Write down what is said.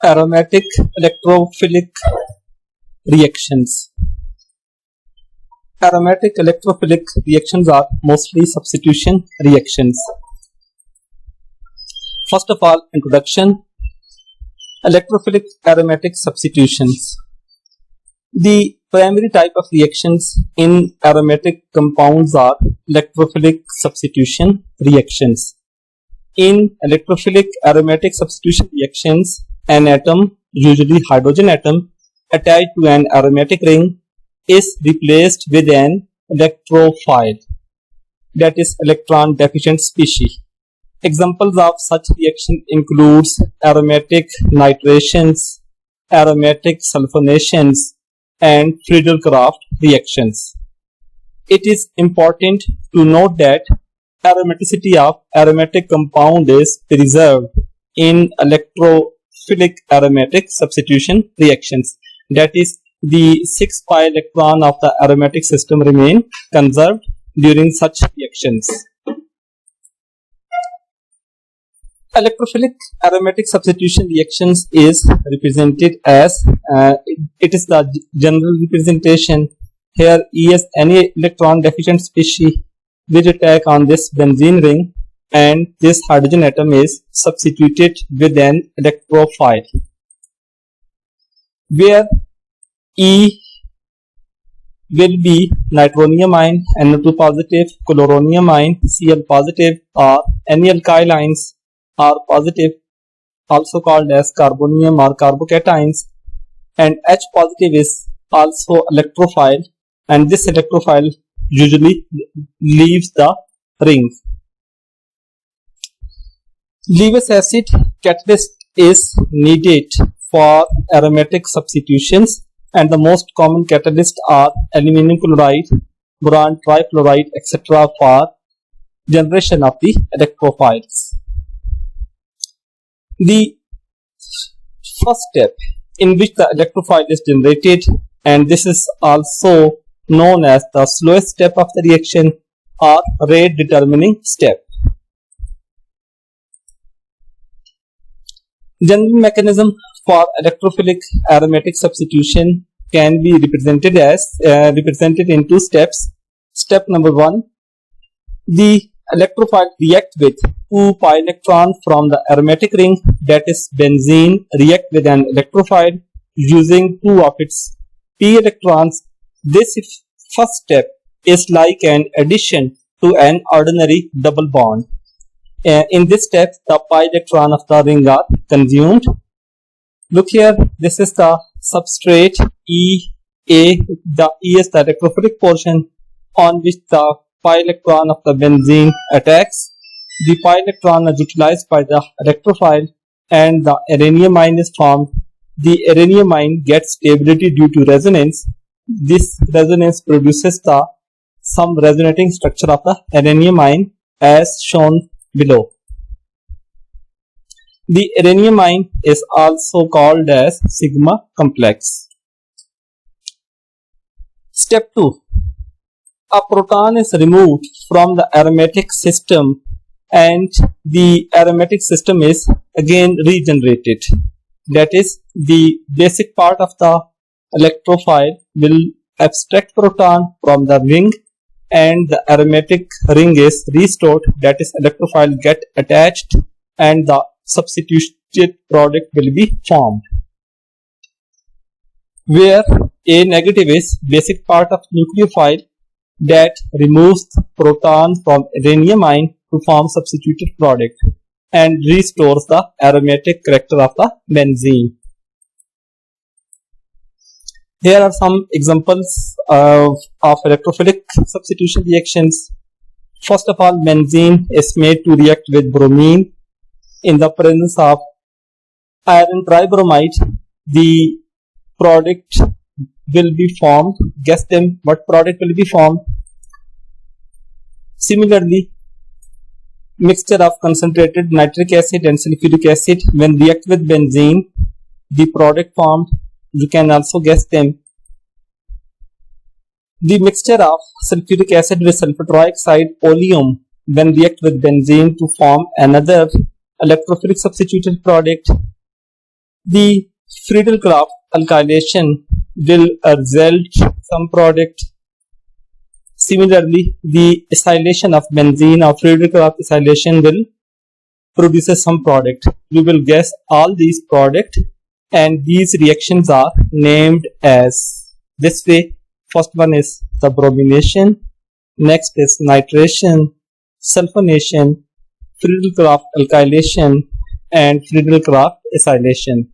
Aromatic electrophilic reactions. Aromatic electrophilic reactions are mostly substitution reactions. First of all, introduction. Electrophilic aromatic substitutions. The primary type of reactions in aromatic compounds are electrophilic substitution reactions. In electrophilic aromatic substitution reactions, an atom, usually hydrogen atom, attached to an aromatic ring is replaced with an electrophile, that is electron deficient species. Examples of such reaction includes aromatic nitrations, aromatic sulfonations, and Friedel-Crafts reactions. It is important to note that aromaticity of aromatic compound is preserved in electrophilic aromatic substitution reactions. That is, the 6 pi electron of the aromatic system remain conserved during such reactions. Electrophilic aromatic substitution reactions is represented as, it is the general representation. Here E is any electron deficient species which attack on this benzene ring, and this hydrogen atom is substituted with an electrophile, where E will be nitronium ion, NO2 positive, chloronium ion, Cl positive, or any alkyl ions are positive, also called as carbonium or carbocations, and H positive is also electrophile, and this electrophile usually leaves the ring. Lewis acid catalyst is needed for aromatic substitutions, and the most common catalysts are aluminum chloride, boron trifluoride, etc. for generation of the electrophiles. The first step in which the electrophile is generated, and this is also known as the slowest step of the reaction or rate determining step. General mechanism for electrophilic aromatic substitution can be represented in 2 steps. Step number 1, the electrophile react with 2 pi electron from the aromatic ring, that is benzene, react with an electrophile using 2 of its p electrons. This first step is like an addition to an ordinary double bond. In this step, the pi electron of the ring are consumed. Look here, this is the substrate EA. The E is the electrophilic portion on which the pi electron of the benzene attacks. The pi electron is utilized by the electrophile, and the uranium ion is formed. The uranium ion gets stability due to resonance. This resonance produces some resonating structure of the uranium ion as shown below. The uranium ion is also called as sigma complex. Step 2. A proton is removed from the aromatic system, and the aromatic system is again regenerated. That is, the basic part of the electrophile will abstract proton from the ring, and the aromatic ring is restored, that is, electrophile get attached, and the substituted product will be formed, where A negative is basic part of nucleophile that removes proton from uranium ion to form substituted product and restores the aromatic character of the benzene. Here are some examples of electrophilic substitution reactions. First of all, benzene is made to react with bromine in the presence of iron tribromide. The product will be formed. Guess them what product will be formed. Similarly, mixture of concentrated nitric acid and sulfuric acid, when react with benzene, the product formed, you can also guess them. The mixture of sulfuric acid with sulfur trioxide, oleum, when react with benzene to form another electrophilic substituted product, The Friedel-Crafts alkylation will result some product. Similarly, the acylation of benzene or Friedel-Crafts acylation will produce some product. We will guess all these products, and these reactions are named as this way. First one is subbromation, next is nitration, sulfonation, Friedel-Crafts alkylation, and Friedel-Crafts acylation.